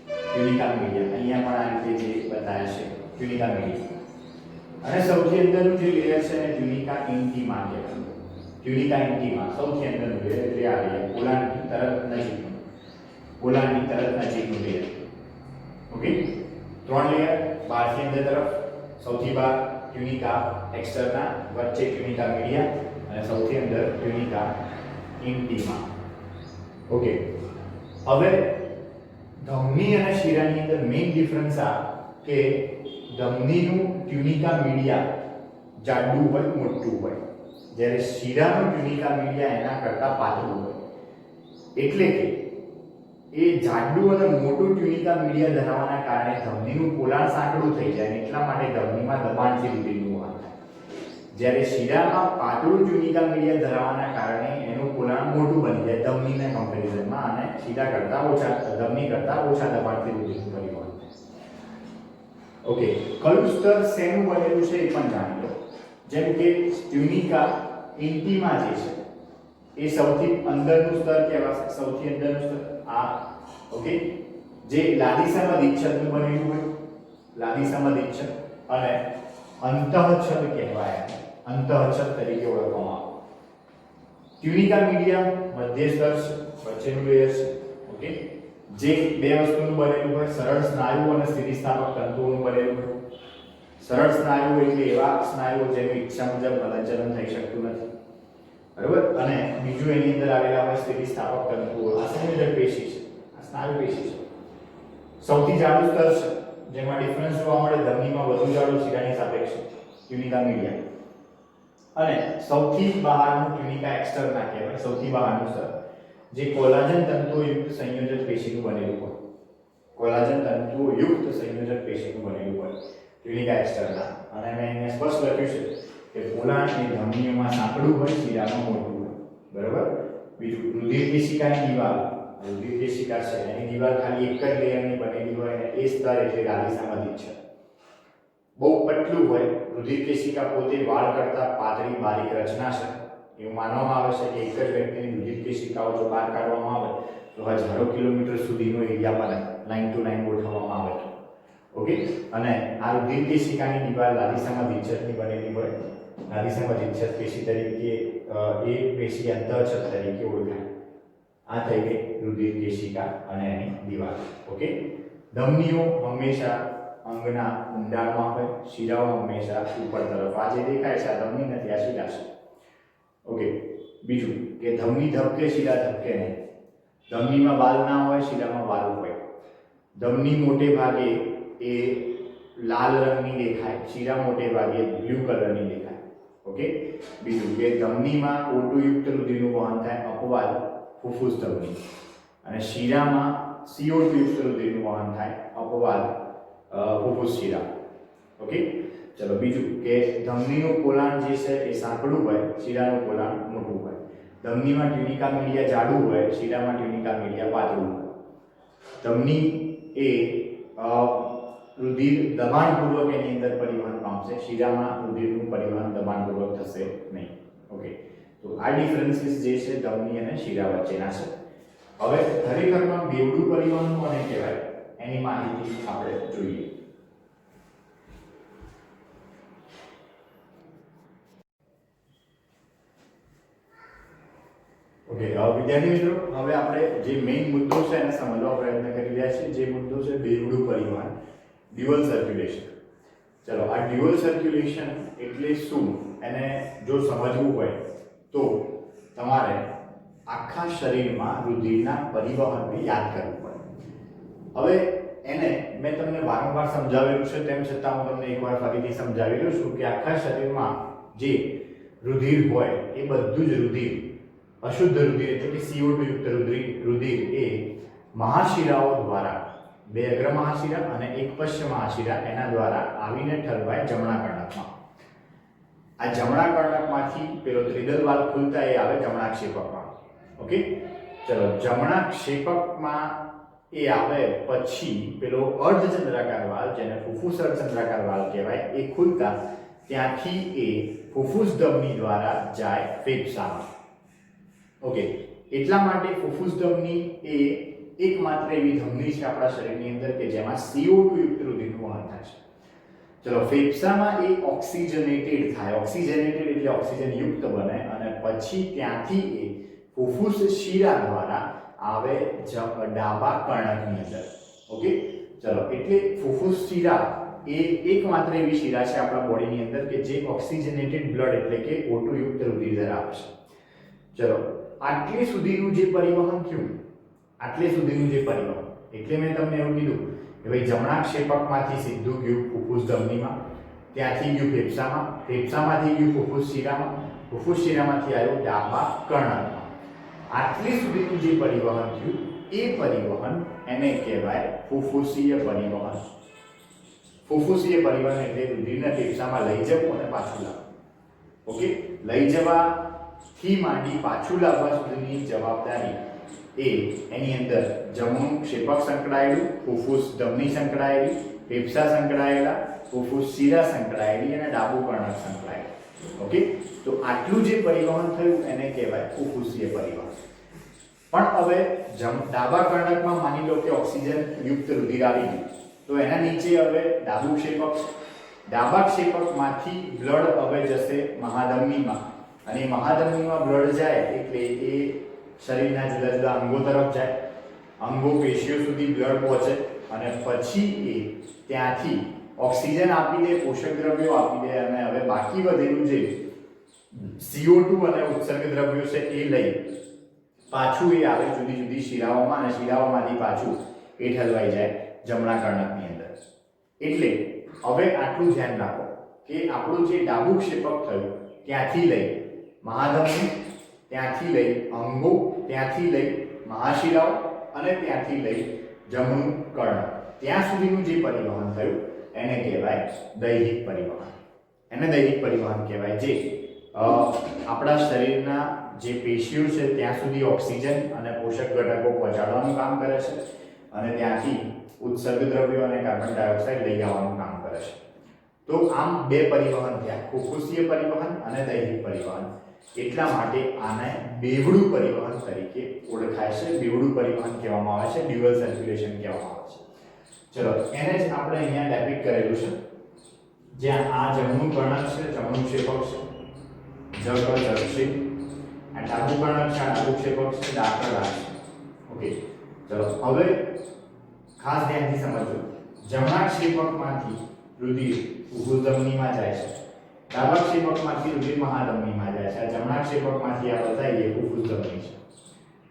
[SPEAKER 1] ટ્યુનિકા મીડિયા, અહીંયા પણ આ રીતે જે બતાવ્યા છે ટ્યુનિકા મીડિયા. અને સૌથી અંદરનું જે લેયર છે એને ટ્યુનિકા ઇન્ટિમા કહેવાય. ટ્યુનિકા ઇન્ટિમા સૌથી અંદરનું લેયર એટલે આ લેયર, પોલાણની તરત નજીકનું, પોલાણની તરત નજીકનું લેયર. ઓકે, 3 લેયર, બહારથી અંદર તરફ, સૌથી બહાર ટ્યુનિકા એક્સટર્ના, વચ્ચે ટ્યુનિકા મીડિયા અને સૌથી અંદર ટ્યુનિકા ઇન્ટિમા. ઓકે, હવે ધમની અને શિરાની અંદર મેઇન ડિફરન્સ આ કે ધમનીનું ટ્યુનિકા મીડિયા જાડું હોય, મોટું હોય, જ્યારે શિરાનું ટ્યુનિકા મીડિયા એના કરતાં પાતળું હોય. એટલે કે એ જાડું અને મોટું ટ્યુનિકા મીડિયા ધરાવવાના કારણે ધમનીનું પોલાણ સાંકડું થઈ જાય, એટલા માટે ધમનીમાં દબાણથી રુધિરનું વહન થાય. જ્યારે શિરામાં પાતળું ટ્યુનિકા મીડિયા ધરાવવાના કારણે એનું પોલાણ મોટું બની જાય ધમનીના કમ્પેરિઝનમાં, અને શિરા કરતાં ઓછા, ધમની કરતાં ઓછા દબાણથી રુધિરનું પરિવહન થાય. ઓકે, કયું સ્તર શેનું બનેલું છે એ પણ જાણી લો. જેમ કે ટ્યુનિકા ઇન્ટિમા જે છે એ સૌથી અંદરનું સ્તર કહેવાશે, સૌથી અંદરનું સ્તર આ. ઓકે, જે લાદીસમદ ઇચ્છદનું બનેલું હોય, લાદીસમદ ઇચ્છદ, અને અંતઃછદ કહેવાય, અંતઃછદ તરીકે ઓળખવામાં આવે. ટ્યુનિકા મીડિયા મધ્ય સ્તર છે, વચ્ચેનું લેયર છે. ઓકે, જે બે વસ્તુનું બનેલું હોય, સરળ સ્નાયુ અને સ્થિતિસ્થાપક તંતુઓનું બનેલું હોય. સરળ સ્નાયુઓ એટલે એવા સ્નાયુઓ જેનું ઈચ્છા મુજબ હલનચલન થઈ શકતું નથી, બરાબર. અને બીજું એની અંદર આવેલા હોય સ્થિતિસ્થાપક તંતુઓ, આ સંયોજક પેશી છે, આ સ્નાયુ પેશી છે. સૌથી જાડું સ્તર છે જેમાં ડિફરન્સ જોવા મળે, ધમનીમાં વધુ જાડું, શિરાની સાપેક્ષે ટ્યુનિકા મીડિયા. અને સૌથી બહારનું ટ્યુનિકા એક્સટર્ના કહેવાય, સૌથી બહારનું સ્તર, જે કોલાજન તંતુઓ યુક્ત સંયોજક પેશીનું બનેલું હોય, કોલાજન તંતુઓ યુક્ત સંયોજક પેશીનું બનેલું હોય, ટ્યુનિકા એક્સટર્ના. અને મેં અહીંયા સ્પષ્ટ લખ્યું છે કે પોલાણ એ ધમનીઓમાં સાંકડું હોય, શિરામાં મોટું હોય, બરાબર. બીજું રુધિર કેશિકાની દિવાલ રુધિર કેશિકા છે એની દિવાલ ખાલી એક જ લેયરની બનેલી હોય અને એ સ્તર એટલે ગાલિસામાં છે. બહુ પતલું હોય, રુધિર કેશિકા પોતે વાળ કરતાં પાતળી બારીક રચના છે. એવું માનવામાં આવે છે કે એક જ વ્યક્તિની રુધિર કેશિકાઓ જો બહાર કાઢવામાં આવે તો હજારો કિલોમીટર સુધીનો એરિયા પર લાઈન ટુ લાઈન ગોઠવવામાં આવે. ઓકે, અને આ રુધિર કેશિકાની દિવાલ ગાલિસામાં દિચ્છદની બનેલી હોય. ગાલિસામાં દિચ્છદ પેશી તરીકે એ પેશી અંતઃછદ તરીકે ઓળખાય. આ થઈ ગઈ રુધિર કેશિકા અને એની દિવાલ. ઓકે, ધમનીઓ હંમેશા અંગના ઊંડાણમાં હોય, શિરાઓ હંમેશા ઉપર તરફ. આ જે દેખાય છે આ ધમની નથી, આ શિરા છે. ઓકે, બીજું કે ધમની ધબકે, શિરા ધબકે નહીં. ધમનીમાં વાલ ના હોય, શિરામાં વાલ હોય. ધમની મોટે ભાગે એ લાલ રંગની દેખાય, શિરા મોટે ભાગે બ્લુ કલરની દેખાય. ઓકે, બીજું કે ધમનીમાં O2 યુક્ત રુધિરનું વહન થાય, અપવાદ ફુફુસ ધમની, અને શિરામાં CO2 યુક્ત રુધિરનું વહન થાય, અપવાદ ફુફુસ શિરા. ઓકે, ચલો બીજું કે ધમનીનું પોલાણ જે છે એ સાંકડું હોય, શિરાનું પોલાણ મોટું હોય. ધમનીમાં ટ્યુનિકા મીડિયા જાડું હોય, શિરામાં ટ્યુનિકા મીડિયા પાતળું હોય. ધમની એ રુધિર દબાણપૂર્વક એની અંદર પરિવહન પામશે, શિરામાં રુધિરનું પરિવહન દબાણપૂર્વક થશે નહીં. ઓકે, તો આ ડિફરન્સીસ જે છે ધમની અને શિરા વચ્ચેના છે. હવે ખરેખરમાં બેવડું પરિવહન કોને કહેવાય એની માહિતી આપણે જોઈએ. ઓકે, વિદ્યાર્થી મિત્રો, હવે આપણે જે મેઇન મુદ્દો છે એને સમજવા પ્રયત્ન કરી રહ્યા છીએ. જે મુદ્દો છે બેવડું પરિવહન, ડ્યુઅલ સર્ક્યુલેશન. ચલો, આ ડ્યુઅલ સર્ક્યુલેશન એટલે શું એને જો સમજવું હોય તો તમારે આખા શરીરમાં રુધિરના પરિવહનને યાદ કરવું પડે. હવે એને મેં તમને વારંવાર સમજાવેલું છે, તેમ છતાં હું તમને એકવાર ફરીથી સમજાવી રહ્યો છું કે આખા શરીરમાં જે રુધિર હોય એ બધું જ રુધિર, અશુદ્ધ રુધિર એટલે કે CO2 યુક્ત રુધિર એ મહાશિરાઓ દ્વારા, બે અગ્ર મહાશિરા અને એક પશ્ચ મહાશિરા, એના દ્વારા આવીને ઠલવાય જમણા કર્ણકમાં. આ જમણા કર્ણકમાંથી પેલો ત્રિદલ વાલ્વ ખુલતા એ આવે જમણા ક્ષેપકમાં. ઓકે, ચલો, જમણા ક્ષેપકમાં એ આવે પછી પેલો અર્ધચંદ્રાકાર વાલ્વ, જેને ફુફુસ અર્ધચંદ્રાકાર વાલ્વ કહેવાય, એ ખુલતા ત્યાંથી એ ફુફુસ ધમની દ્વારા જાય ફેફસામાં. ઓકે, એટલા માટે ફુફુસ ધમની એ એકમાત્ર એવી ધમની છે આપણા શરીરની અંદર કે જેમાં CO2 યુક્ત રુધિરનું વહન થાય છે. ચલો, ફેફસામાં એ ઓક્સિજનેટેડ થાય. ઓક્સિજનેટેડ એટલે ઓક્સિજન યુક્ત બને અને પછી ત્યાંથી એ ફુફુસ શિરા દ્વારા આવે ડાબા કર્ણકની અંદર. ઓકે, ચલો, એટલે ફુફુસ શિરા એ એકમાત્ર એવી શિરા છે આપણા બોડીની અંદર કે જે ઓક્સિજનેટેડ બ્લડ એટલે કે O2 યુક્ત રુધિર ધરાવે છે. ચલો, આટલે સુધીનું જે પરિવહન થયું, આટલે સુધીનું જે પરિવહન એટલે મેં તમને એવું કીધું કે ભાઈ જમણા ક્ષેપકમાંથી સીધું ગયું ફુફુસ ધમનીમાં, ત્યાંથી ગયું ફેફસામાં, ફેફસામાંથી ગયું ફુફુસ શિરામાં, ફુફુસ શિરામાંથી આવ્યું ડાબા કર્ણકમાં. આટલે સુધીનું જે પરિવહન થયું એ પરિવહન એને કહેવાય ફુફુસીય પરિવહન. ફુફુસીય પરિવહન એટલે રુધિરને ફેફસામાં લઈ જવું અને પાછું લાવવું. ઓકે, લઈ જવા થી માંડી પાછું લાવવા સુધીની જવાબદારી એ એની અંદર જમણું ક્ષેપક સંકળાયેલું, ફુફુસ ધમની સંકળાયેલી, ફેફસા સંકળાયેલા, ફુફુસ શિરા સંકળાયેલી અને ડાબું કર્ણક સંકળાયેલું. ઓકે, તો આટલું જે પરિવહન થયું એને કહેવાય ફુફુસીય પરિવહન. પણ હવે ડાબા કર્ણકમાં માની લો કે ઓક્સિજન યુક્ત રુધિર આવી ગયું, તો એના નીચે હવે ડાબું ક્ષેપક, ડાબા ક્ષેપકમાંથી બ્લડ હવે જશે મહાધમનીમાં, અને મહાધમનીમાં બ્લડ જાય એટલે એ શરીરના જુદા જુદા અંગો તરફ જાય, અંગો પેશીઓ સુધી બ્લડ પહોંચે અને પછી એ ત્યાંથી ઓક્સિજન આપી દે, પોષક દ્રવ્યો આપી દે અને હવે બાકી વધેલું જે CO2 અને ઉત્સર્ગ દ્રવ્યો છે એ લઈ પાછું એ આવે જુદી જુદી શિરાઓમાં અને શિરાઓમાંથી પાછું એ ઠલવાઈ જાય જમણા કર્ણકની અંદર. એટલે હવે આટલું ધ્યાન રાખો કે આપણું જે ડાબું ક્ષેપક થયું ત્યાંથી લઈ મહાધમની, ત્યાંથી લઈ અંગો, ત્યાંથી લઈ મહાશિરાઓ અને ત્યાંથી લઈ જમણું કર્ણક, ત્યાં સુધીનું જે પરિવહન થયું એને કહેવાય દૈહિક પરિવહન. એને દૈહિક પરિવહન કહેવાય, જે આપણા શરીરના જે પેશીઓ છે ત્યાં સુધી ઓક્સિજન અને પોષક ઘટકો પહોંચાડવાનું કામ કરે છે અને ત્યાંથી ઉત્સર્ગ દ્રવ્યો અને કાર્બન ડાયોક્સાઇડ લઈ આવવાનું કામ કરે છે. તો આમ બે પરિવહન થયા, ફુફ્ફુસીય પરિવહન અને દૈહિક પરિવહન. એટલા માટે આને બેવડું પરિવહન તરીકે ઓળખાય છે. બેવડું પરિવહન કહેવામાં આવે છે, ડ્યુઅલ સર્ક્યુલેશન કહેવામાં આવે છે. ચલો એને જ આપણે અહીંયા ડેપિક્ટ કરેલું છે, જ્યાં આ જમણું કર્ણક છે, જમણું ક્ષેપક છે, જશે આ ડાબું કર્ણક છે, આ ડાબું ક્ષેપક છે, ડાકળ છે. ઓકે, ચલો હવે ખાસ ધ્યાનથી સમજો. જમણા ક્ષેપકમાંથી રુધિર ફુફ્ફુસ ધમનીમાં જાય છે, ડાબા ક્ષેપકમાંથી રુધિર મહાધમનીમાં જાય છે. આ જમણા ક્ષેપકમાંથી આ બતાવીએ ફુફ્ફુસ ધમની છે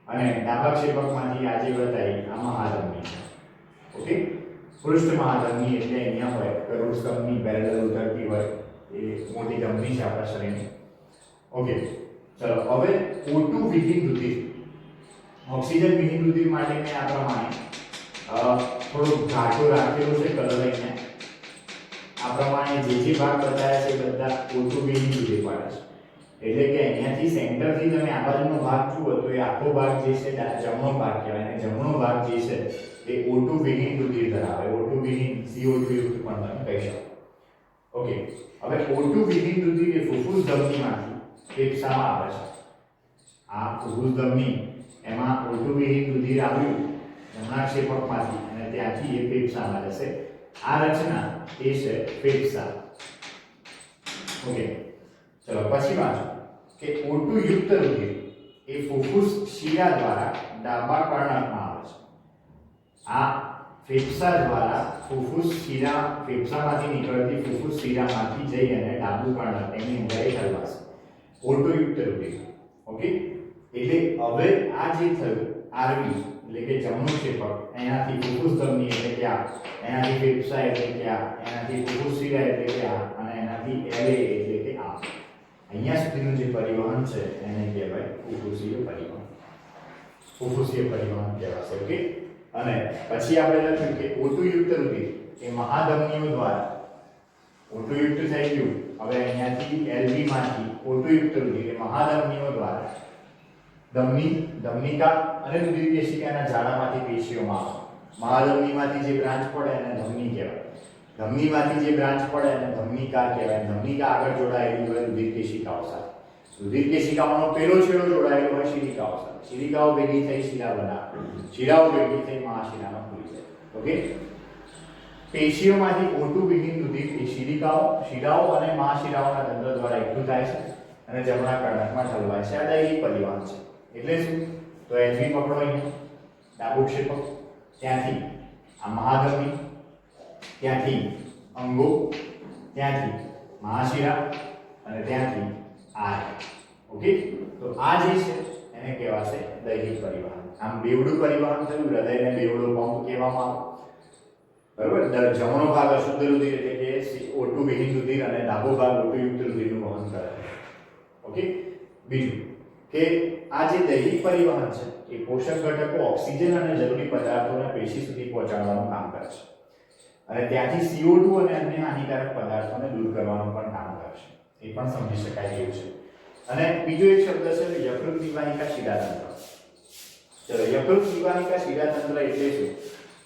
[SPEAKER 1] અને ડાબા ક્ષેપકમાંથી આ જે બતાવી આ મહાધમની છે. ઓકે, પૃષ્ઠ મહાધમની એટલે અહીંયા હોય કરોડ સ્તંભની પેરેલલ ઉતરતી હોય એ મોટી ધમની છે આપણા શરીરની. ઓકે, ચલો હવે O2 વિહીન રુધિર, ઓક્સિજન વિહીન રુધિર માટે મેં આ પ્રમાણે થોડો ઘાટો રાખેલો છે કલર લઈને. આ પ્રમાણે જે ભાગ બતાવ્યા છે બધા O2 વિહીન રુધિર વાળા છે. એટલે કે અહીંયાથી સેન્ટરથી તમે આ બાજુનો ભાગ જુઓ તો એ આખો ભાગ જે છે જમણો ભાગ કહેવાય અને જમણો ભાગ જે છે એ O2 વિહીન રુધિર ધરાવે. O2 વિહીન CO2 યુક્ત પણ તમે કહી શકો. ઓકે, હવે O2 વિહીન રુધિર એ ફુફ્ફુસ ધમનીમાંથી ફેફસામાં આવે છે. આ ફુફ્ફુસ ધમની એમાં O2 વિહીન રુધિર આવ્યું જમણા ક્ષેપકમાંથી અને ત્યાંથી એ ફેફસામાં જશે. આ રચના એ છે ફેફસા. ઓકે, ચલો પછી વાંચો કે O2 યુક્ત રુધિર એ ફુફ્ફુસ શિરા દ્વારા ડાબા કર્ણકમાં આવે છે. આ ફેફસા દ્વારા ફુફ્ફુસ શિરા, ફેફસામાંથી નીકળતી ફુફ્ફુસ શિરામાંથી જઈ અને ડાબું કર્ણક એની અંદર ઠલવાશે. O2 યુક્ત રુધિર. ઓકે, એટલે હવે આ જે થયું આરવી એટલે કે જમણું ક્ષેપક, એનાથી ફુફ્ફુસ ધમની એટલે કે આ, એનાથી ફેફસા એટલે કે આ, એનાથી ફુફ્ફુસ શિરા એટલે કે આ અને એનાથી LA એટલે કે આ. અહીંયા સુધીનું જે પરિવહન છે એને કહેવાય ફુફ્ફુસીય પરિવહન. ફુફ્ફુસીય પરિવહન કહેવાશે. ઓકે, અને પછી આપણે લખ્યું કે O2 યુક્ત રુધિર એ મહાધમનીઓ દ્વારા O2 યુક્ત થઈ ગયું. હવે અહીંયાથી LV માંથી O2 યુક્ત રુધિર એ મહાધમનીઓ દ્વારા ધમનિકા અને રુધિર કેશિકાના જાળામાંથી પેશીઓમાં આવે. મહાધમનીમાંથી જે બ્રાન્ચ પડે એને ધમની કહેવાય. ધમનીમાંથી જે બ્રાન્ચ પડે એને ધમનિકા કહેવાય. ધમનિકા આગળ જોડાયેલી હોય રુધિર કેશિકાઓ સાથે. રુધિર કેશિકાઓનો પેલો છેડો જોડાયેલો હોય શિરિકાઓ સાથે. શિરિકાઓ ભેગી થઈ શિરા બનાવે. શિરાઓ ભેગી થઈ મહાશિરામાં ખુલી જાય. ઓકે, પેશીઓમાંથી O2 વિહીન રુધિર એ શિરાઓ અને મહાશિરાઓના તંત્ર દ્વારા એકઠું થાય છે અને જમણા કર્ણકમાં ઠલવાય છે. આ દૈહિક પરિવહન છે. એટલે શું? તો HV પકડો અહીંયા, ડાબું ક્ષેપક, ત્યાંથી આ મહાધમની, ત્યાંથી અંગો, ત્યાંથી મહાશિરા અને ત્યાંથી આ. ઓકે, તો આ જે છે એને કહેવાશે દૈહિક પરિવહન. આમ બેવડું પરિવહન થયું, હૃદયને બેવડો પંપ કહેવામાં આવે. બરોબર, જમણો ભાગ અશુદ્ધ રુધિર એટલે કે O2 વિહીન રુધિર અને ડાબો ભાગ O2 યુક્ત રુધિરનું વહન કરે છે. ઓકે, બીજું કે આ જે દૈહિક પરિવહન છે એ પોષક ઘટકો, ઓક્સિજન અને જરૂરી પદાર્થોને પેશી સુધી પહોંચાડવાનું કામ કરે છે અને ત્યાંથી CO2 અને અન્ય હાનિકારક પદાર્થોને દૂર કરવાનું પણ કામ કરે છે. એ પણ સમજી શકાય એવું છે. અને બીજો એક શબ્દ છે યકૃત નિવાહિકા શિરાતંત્ર. ચલો, યકૃત નિવાહિકા શિરાતંત્ર એટલે શું?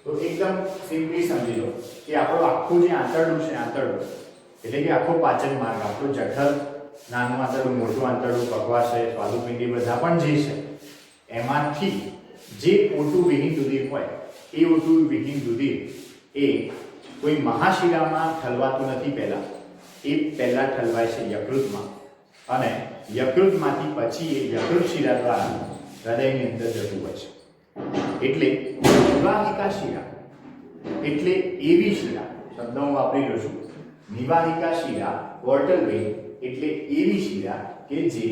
[SPEAKER 1] તો એકદમ સિમ્પલી સમજી લો કે આપણું આખું જે આંતરડું છે, આંતરડું એટલે કે આખો પાચન માર્ગ, આપણું જઠર, નાનું આંતરડું, મોટું આંતરડું, પકવાશય, સ્વાદુપિંડી બધા પણ જે છે એમાંથી જે O2 વિહીન રુધિર હોય એ O2 વિહીન રુધિર એ કોઈ મહાશિરામાં ઠલવાતું નથી. એ પહેલા ઠલવાય છે યકૃતમાં અને યકૃતમાંથી પછી એ યકૃત શિરા દ્વારા હૃદયની અંદર જતું હોય છે. એટલે નિવાહિકા શિરા એટલે એવી શિરા, શબ્દ હું વાપરી રહ્યો છું. નિવાહિકા શિરા, પોર્ટલ વેઇન એટલે એવી શિરા કે જે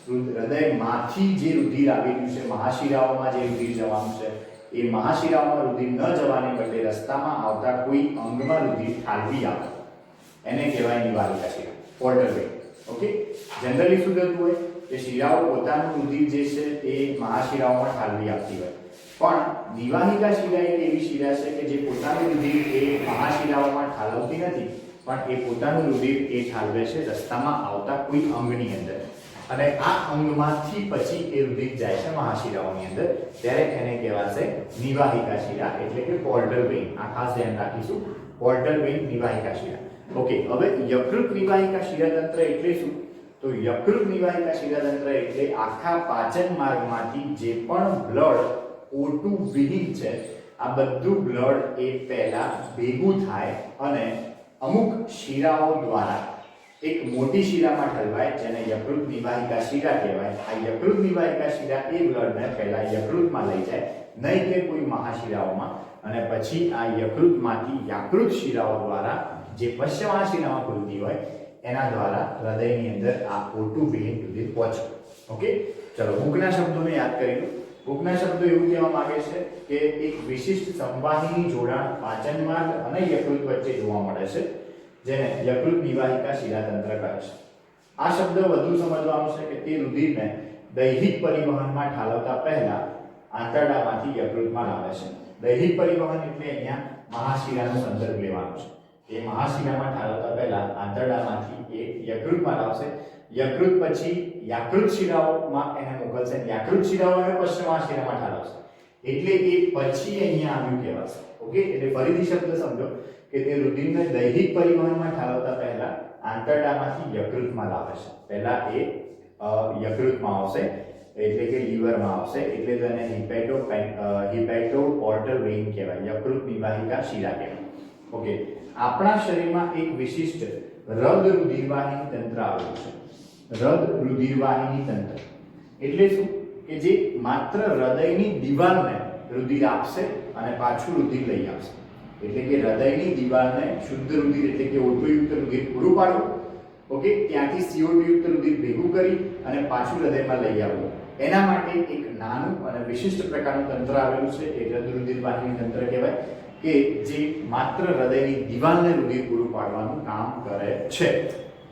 [SPEAKER 1] હૃદયમાંથી જે રુધિર આવેલું છે, મહાશિરાઓમાં જે રુધિર જવાનું છે, એ મહાશિરાઓમાં રુધિર ન જવાને બદલે રસ્તામાં આવતા કોઈ અંગમાં રુધિર ઠાલવી આવે એને કહેવાય નિવાહિકા શિરા, પોર્ટલ વેઇન. ઓકે, જનરલી શું થતું હોય કે શિરાઓ પોતાનું રુધિર જે છે એ મહાશિરાઓમાં ઠાલવી આપતી હોય, પણ નિવાહિકા શિરા એક એવી શિરા છે કે જે પોતાનું રુધિર એ મહાશિરાઓમાં ઠાલવતી નથી, પણ એ પોતાનું રુધિર એ ઠાલવે છે રસ્તામાં આવતા કોઈ અંગની અંદર, અને આ અંગમાંથી પછી એ રુધિર જાય છે મહાશિરાઓની અંદર, ત્યારે એને કહેવાશે નિવાહિકા શિરા એટલે કે પોર્ટલ વેઇન. આ ખાસ ધ્યાન રાખીશું, પોર્ટલ વેઇન નિવાહિકા શિરા. ઓકે, હવે યકૃત નિવાહિકા શિરાતંત્ર એટલે શું? તો યકૃત નિવાહિકા શિરાતંત્ર એટલે આખા પાચન માર્ગમાંથી જે પણ બ્લડ O2 વિહીન છે આ બધું બ્લડ એ પહેલા ભેગું થાય અને અમુક શિરાઓ દ્વારા એક મોટી શિરામાં ઠલવાય, જેને યકૃત નિવાહિકા શિરા કહેવાય. આ યકૃત નિવાહિકા શિરા એ બ્લડને પહેલા યકૃતમાં લઈ જાય, નહીં કે કોઈ મહાશિરાઓમાં, અને પછી આ યકૃતમાંથી યકૃત શિરાઓ દ્વારા જે પશ્ચ મહાશિરામાં ખુલતી હોય એના દ્વારા હૃદયની અંદર આ O2 વિહીન રુધિર પહોંચે. ઓકે, ચલો હૂકના શબ્દોને યાદ કરી લો. હૂકના શબ્દો એવું કહેવા માંગે છે કે એક વિશિષ્ટ સંવાહિની જોડાણ પાચન માર્ગ અને યકૃત વચ્ચે જોવા મળે છે, જેને યકૃત નિવાહિકા શિરાતંત્ર કહે છે. આ શબ્દ વધુ સમજવાનું છે કે તે રુધિરને દૈહિક પરિવહનમાં ઠાલવતા પહેલા આંતરડામાંથી યકૃતમાં લાવે છે. દૈહિક પરિવહન એટલે અહીંયા મહાશિરાનો સંદર્ભ લેવાનો છે. એ મહાશિરામાં ઠાલવતા પહેલા આંતરડામાંથી એ યકૃતમાં લાવશે. યકૃત પછી યકૃત શિરાઓમાં એને મોકલશે. યકૃત શિરાઓ એને પશ્ચ મહાશિરામાં ઠાલવશે, એટલે એ પછી અહીંયા આવ્યું કહેવાશે. ઓકે, એટલે ફરીથી શબ્દ સમજો કે તે રુધિરને દૈહિક પરિવહનમાં ઠાલવતા પહેલા આંતરડામાંથી યકૃતમાં લાવે છે. પહેલા એ યકૃતમાં આવશે એટલે કે લીવરમાં આવશે, એટલે તો એને હિપેટોપોર્ટલ વેઇન કહેવાય, યકૃત નિવાહિકા શિરા કહેવાય. ઓકે, આપણા શરીરમાં એક વિશિષ્ટ રદ રુધિરવાહિની તંત્ર આવેલું છે. રદ રુધિરવાહિની તંત્ર એટલે શું? કે જે માત્ર હૃદયની દિવાલને રુધિર આપશે અને પાછું રુધિર લઈ આવશે. એટલે કે હૃદયની દિવાલને શુદ્ધ રુધિર એટલે કે O2 યુક્ત રુધિર પૂરું પાડવું, ઓકે, ત્યાંથી CO2 યુક્ત રુધિર ભેગું કરી અને પાછું હૃદયમાં લઈ આવવું. એના માટે એક નાનું અને વિશિષ્ટ પ્રકારનું તંત્ર આવેલું છે, એ રદ રુધિરવાહિની તંત્ર કહેવાય, કે જે માત્ર હૃદયની દિવાલને રુધિર પૂરું પાડવાનું કામ કરે છે.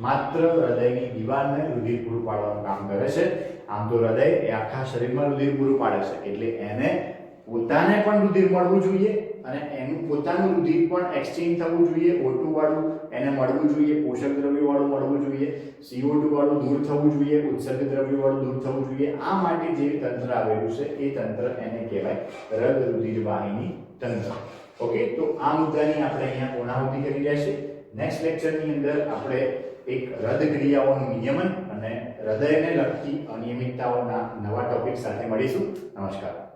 [SPEAKER 1] માત્ર હૃદયની દિવાલને રુધિર પૂરું પાડવાનું કામ કરે છે. આમ તો હૃદય એ આખા શરીરમાં રુધિર પૂરું પાડે છે, એટલે એને પોતાને પણ રુધિર મળવું જોઈએ અને એનું પોતાનું રુધિર પણ એક્સચેન્જ થવું જોઈએ. O2 વાળું એને મળવું જોઈએ, પોષક દ્રવ્ય વાળું મળવું જોઈએ, CO2 વાળું દૂર થવું જોઈએ, ઉત્સર્ગ દ્રવ્ય વાળું દૂર થવું જોઈએ. આ માટે જે તંત્ર આવેલું છે એ તંત્ર એને કહેવાય રદ રુધિરવાહિની તંત્ર. ઓકે, તો આ મુદ્દાની આપણે અહીંયા પૂર્ણાહુતિ કરી રહ્યા છીએ. નેક્સ્ટ લેક્ચરની અંદર આપણે એક રદ ક્રિયાઓનું નિયમન અને હૃદયને લગતી અનિયમિતતાઓના નવા ટોપિક સાથે મળીશું. નમસ્કાર.